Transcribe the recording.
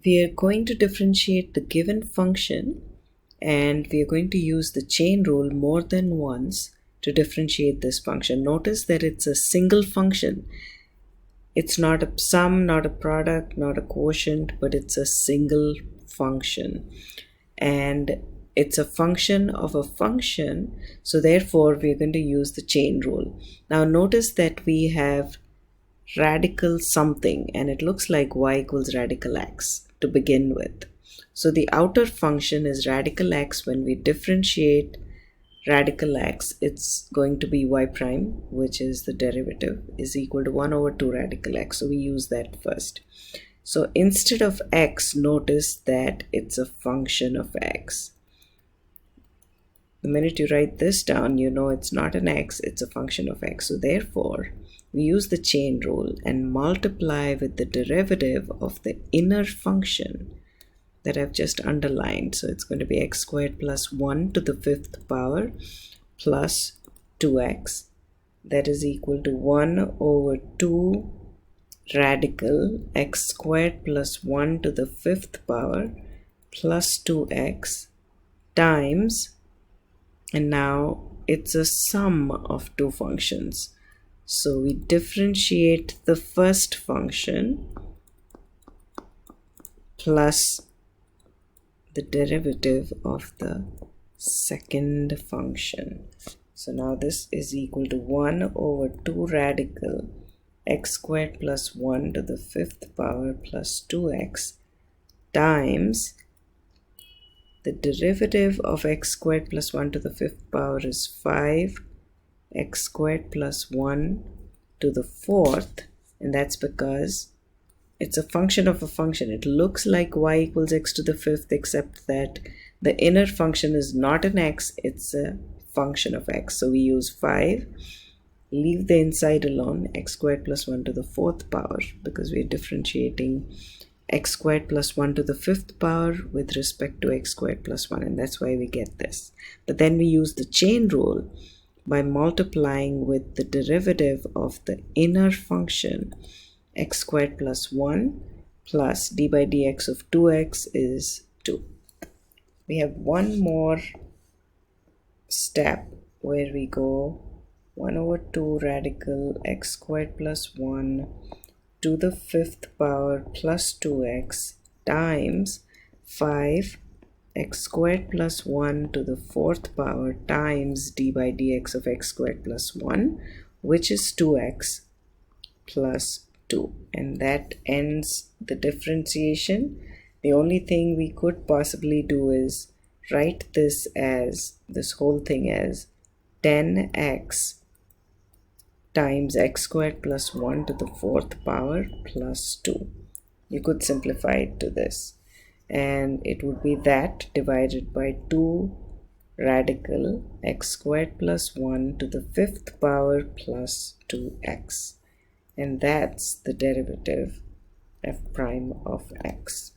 we are going to differentiate the given function, and we are going to use the chain rule more than once to differentiate this function. Notice that it's a single function. It's not a sum, not a product, not a quotient, but it's a single function. And it's a function of a function, so therefore we're going to use the chain rule. Now notice that we have radical something, and it looks like y equals radical x to begin with. So the outer function is radical x. When we differentiate radical x, it's going to be y prime, which is the derivative, is equal to 1 over 2 radical x. So we use that first. So instead of x, notice that it's a function of x. The minute you write this down, you know it's not an x, it's a function of x. So therefore, we use the chain rule and multiply with the derivative of the inner function that I've just underlined. So it's going to be x squared plus 1 to the 5th power plus 2x. That is equal to 1 over 2 radical x squared plus 1 to the 5th power plus 2x times, and now it's a sum of two functions. So we differentiate the first function plus the derivative of the second function. So now this is equal to 1 over 2 radical x squared plus 1 to the 5th power plus 2x times the derivative of x squared plus 1 to the 5th power is 5 x squared plus 1 to the 4th, and that's because it's a function of a function. It looks like y equals x to the 5th, except that the inner function is not an x, it's a function of x. So we use 5, leave the inside alone, x squared plus 1 to the 4th power, because we're differentiating x squared plus 1 to the 5th power with respect to x squared plus 1, and that's why we get this. But then we use the chain rule by multiplying with the derivative of the inner function, x squared plus 1 plus d by dx of 2x is 2. We have one more step where we go 1 over 2 radical x squared plus 1 to the 5th power plus 2x times 5 x squared plus 1 to the 4th power times d by dx of x squared plus 1, which is 2x plus 2. And that ends the differentiation. The only thing we could possibly do is write this whole thing as 10x times x squared plus 1 to the 4th power plus 2. You could simplify it to this, and it would be that divided by 2 radical x squared plus 1 to the 5th power plus 2x, and that's the derivative f prime of x.